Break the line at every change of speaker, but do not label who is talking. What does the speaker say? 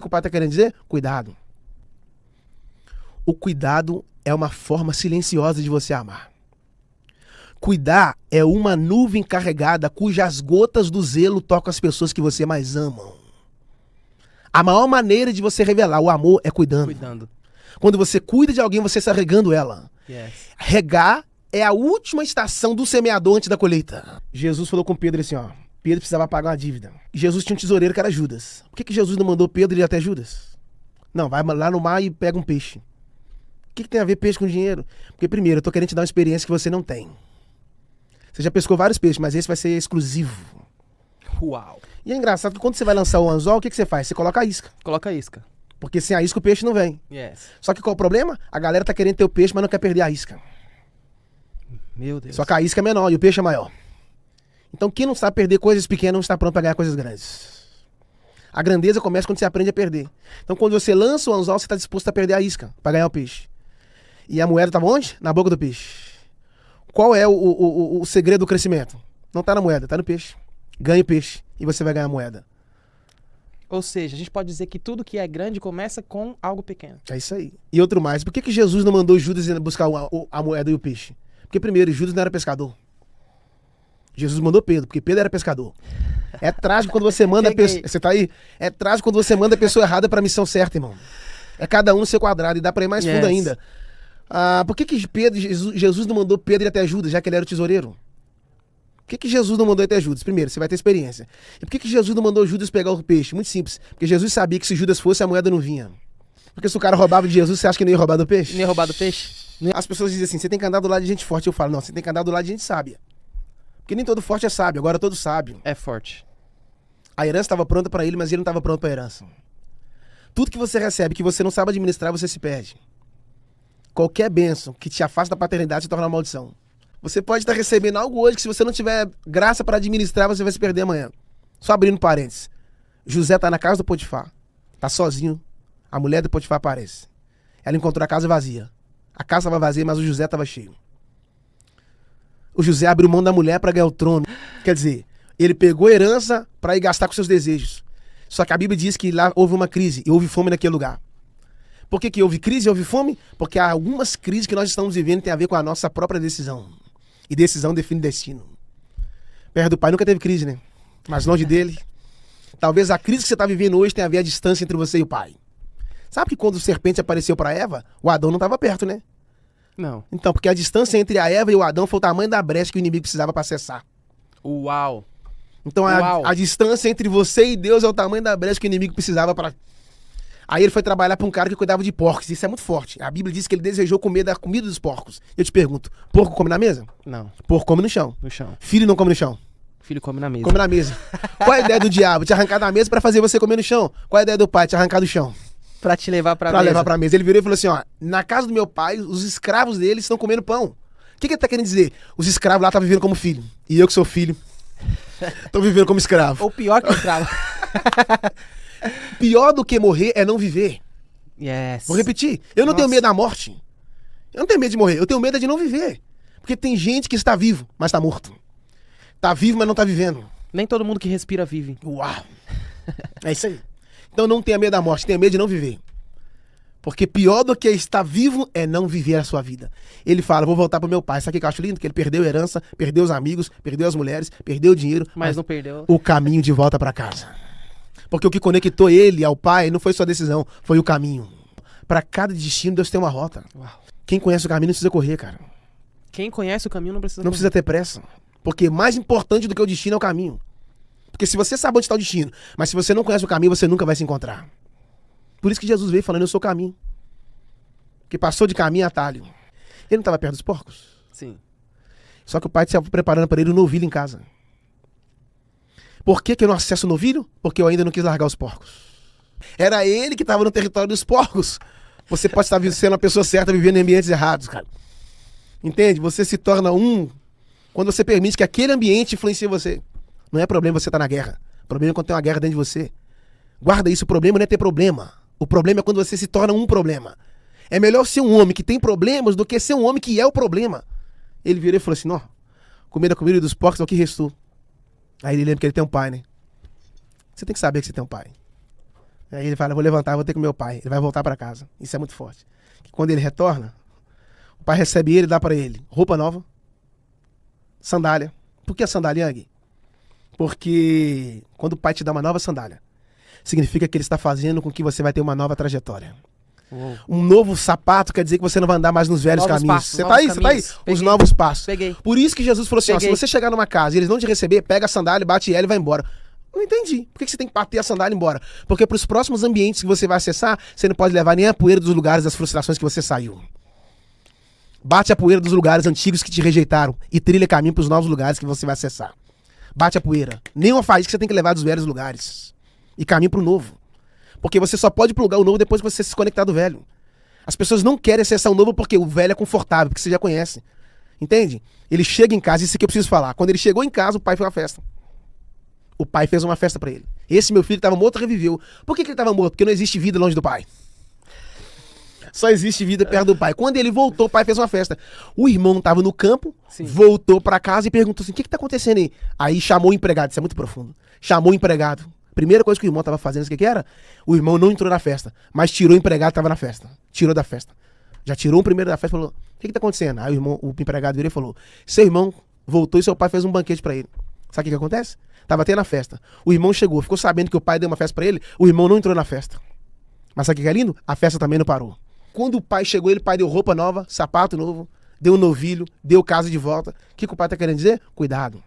que o pai está querendo dizer? Cuidado. O cuidado é uma forma silenciosa de você amar. Cuidar é uma nuvem carregada cujas gotas do zelo tocam as pessoas que você mais ama. A maior maneira de você revelar o amor é cuidando. Quando você cuida de alguém, você está regando ela.
Yes.
Regar é a última estação do semeador antes da colheita. Jesus falou com Pedro assim, ó. Pedro precisava pagar uma dívida. Jesus tinha um tesoureiro que era Judas. Por que Jesus não mandou Pedro ir até Judas? Não, vai lá no mar e pega um peixe. O que tem a ver peixe com dinheiro? Porque primeiro, eu tô querendo te dar uma experiência que você não tem. Você já pescou vários peixes, mas esse vai ser exclusivo.
Uau.
E é engraçado que quando você vai lançar o anzol, o que você faz? Você coloca a isca.
Coloca a isca.
Porque sem a isca o peixe não vem.
Yes.
Só que qual o problema? A galera tá querendo ter o peixe, mas não quer perder a isca.
Meu Deus.
Só que a isca é menor e o peixe é maior. Então quem não sabe perder coisas pequenas não está pronto para ganhar coisas grandes. A grandeza começa quando você aprende a perder. Então quando você lança o anzol, você está disposto a perder a isca para ganhar o peixe. E a moeda estava onde? Na boca do peixe. Qual é o segredo do crescimento? Não está na moeda, está no peixe. Ganhe o peixe e você vai ganhar a moeda.
Ou seja, a gente pode dizer que tudo que é grande começa com algo pequeno.
É isso aí. E outro mais, por que Jesus não mandou Judas buscar a moeda e o peixe? Porque primeiro, Judas não era pescador. Jesus mandou Pedro, porque Pedro era pescador. É trágico quando você manda a pessoa... Você tá aí? É trágico quando você manda a pessoa errada para a missão certa, irmão. É cada um no seu quadrado e dá para ir mais fundo ainda. Por que Jesus não mandou Pedro ir até Judas, já que ele era o tesoureiro? Por que Jesus não mandou ir até Judas? Primeiro, você vai ter experiência. E por que Jesus não mandou Judas pegar o peixe? Muito simples. Porque Jesus sabia que se Judas fosse, a moeda não vinha. Porque se o cara roubava de Jesus, você acha que não ia roubar do peixe?
Não ia roubar do peixe?
As pessoas dizem assim, você tem que andar do lado de gente forte. Eu falo, não, você tem que andar do lado de gente sábia. Porque nem todo forte é sábio, agora todo sábio.
É forte.
A herança estava pronta para ele, mas ele não estava pronto para a herança. Tudo que você recebe, que você não sabe administrar, você se perde. Qualquer bênção que te afasta da paternidade se torna uma maldição. Você pode estar recebendo algo hoje que se você não tiver graça para administrar, você vai se perder amanhã. Só abrindo parênteses. José está na casa do Potifar. Está sozinho. A mulher do Potifar aparece. Ela encontrou a casa vazia. A casa estava vazia, mas o José estava cheio. O José abriu mão da mulher para ganhar o trono. Quer dizer, ele pegou a herança para ir gastar com seus desejos. Só que a Bíblia diz que lá houve uma crise e houve fome naquele lugar. Por que houve crise e houve fome? Porque há algumas crises que nós estamos vivendo que tem a ver com a nossa própria decisão. E decisão define destino. Perto do pai nunca teve crise, né? Mas longe dele. Talvez a crise que você está vivendo hoje tenha a ver a distância entre você e o pai. Sabe que quando o serpente apareceu para Eva, o Adão não estava perto, né?
Não.
Então, porque a distância entre a Eva e o Adão foi o tamanho da brecha que o inimigo precisava para acessar.
Uau.
Então a distância entre você e Deus é o tamanho da brecha que o inimigo precisava para... Aí ele foi trabalhar para um cara que cuidava de porcos. Isso é muito forte. A Bíblia diz que ele desejou comer da comida dos porcos. Eu te pergunto, porco come na mesa?
Não.
Porco come no chão.
No chão.
Filho não come no chão.
Filho come na mesa.
Come na mesa. Qual é a ideia do diabo? Te arrancar da mesa para fazer você comer no chão. Qual é a ideia do pai? Te arrancar do chão.
Pra te levar pra
mesa.
Pra
levar pra mesa. Ele virou e falou assim, ó, na casa do meu pai, os escravos dele estão comendo pão. O que ele tá querendo dizer? Os escravos lá estão vivendo como filho. E eu que sou filho, tô vivendo como escravo.
Ou pior que escravo.
Pior do que morrer é não viver.
Yes.
Vou repetir. Eu não tenho medo da morte. Eu não tenho medo de morrer. Eu tenho medo de não viver. Porque tem gente que está vivo, mas está morto. Está vivo, mas não está vivendo.
Nem todo mundo que respira vive.
Uau. É isso aí. Então não tenha medo da morte, tenha medo de não viver. Porque pior do que estar vivo é não viver a sua vida. Ele fala, vou voltar pro meu pai. Sabe o que eu acho lindo? Que ele perdeu a herança, perdeu os amigos, perdeu as mulheres, perdeu o dinheiro.
Mas não perdeu
o caminho de volta para casa. Porque o que conectou ele ao pai não foi sua decisão, foi o caminho. Para cada destino, Deus tem uma rota.
Uau.
Quem conhece o caminho não precisa correr, cara.
Quem conhece o caminho não precisa
Não precisa ter pressa. Porque mais importante do que o destino é o caminho. Porque se você sabe onde está o destino, mas se você não conhece o caminho, você nunca vai se encontrar. Por isso que Jesus veio falando, eu sou o caminho. Que passou de caminho a atalho. Ele não estava perto dos porcos?
Sim.
Só que o pai estava preparando para ele um novilho em casa. Por que eu não acesso o novilho? Porque eu ainda não quis largar os porcos. Era ele que estava no território dos porcos. Você pode estar sendo a pessoa certa, vivendo em ambientes errados, cara. Entende? Você se torna um quando você permite que aquele ambiente influencie você. Não é problema você estar na guerra. O problema é quando tem uma guerra dentro de você. Guarda isso, o problema não é ter problema. O problema é quando você se torna um problema. É melhor ser um homem que tem problemas do que ser um homem que é o problema. Ele virou e falou assim, não, comer da comida dos porcos é o que restou. Aí ele lembra que ele tem um pai, né? Você tem que saber que você tem um pai. Aí ele fala, vou levantar, vou ter com meu pai. Ele vai voltar para casa. Isso é muito forte. Quando ele retorna, o pai recebe ele e dá para ele roupa nova, sandália. Por que a sandália, Yang? Porque quando o pai te dá uma nova sandália, significa que ele está fazendo com que você vai ter uma nova trajetória.
Uou.
Um novo sapato quer dizer que você não vai andar mais nos velhos
Novos
caminhos.
passos,
Você tá
novos
aí? Você tá aí?
caminhos.
Os
Peguei.
novos passos.
Peguei.
Por isso que Jesus falou assim, ó, se
Peguei.
você chegar numa casa e eles não te receber, pega a sandália, bate ela e vai embora. Não entendi. Por que você tem que bater a sandália e ir embora? Porque para os próximos ambientes que você vai acessar, você não pode levar nem a poeira dos lugares das frustrações que você saiu. Bate a poeira dos lugares antigos que te rejeitaram e trilha caminho para os novos lugares que você vai acessar. Bate a poeira. Nenhuma faísca que você tem que levar dos velhos lugares. E caminho para o novo. Porque você só pode ir para o lugar novo depois que você se conectar do velho. As pessoas não querem acessar o novo porque o velho é confortável, porque você já conhece. Entende? Ele chega em casa, isso aqui eu preciso falar. Quando ele chegou em casa, o pai fez uma festa. O pai fez uma festa pra ele. Esse meu filho estava morto, reviveu. Por que ele estava morto? Porque não existe vida longe do pai. Só existe vida perto do pai. Quando ele voltou, o pai fez uma festa. O irmão estava no campo,
Sim.
voltou pra casa e perguntou assim, o que tá acontecendo aí? Aí chamou o empregado, isso é muito profundo. Chamou o empregado. Primeira coisa que o irmão estava fazendo, o que era? O irmão não entrou na festa, mas tirou o empregado que estava na festa. Tirou da festa. Já tirou o primeiro da festa e falou, o que tá acontecendo? Aí o empregado virou e falou, seu irmão voltou e seu pai fez um banquete pra ele. Sabe o que acontece? Tava tendo a festa. O irmão chegou, ficou sabendo que o pai deu uma festa pra ele, o irmão não entrou na festa. Mas sabe o que é lindo? A festa também não parou. Quando o pai chegou, o pai deu roupa nova, sapato novo, deu um novilho, deu casa de volta. O que o pai tá querendo dizer? Cuidado.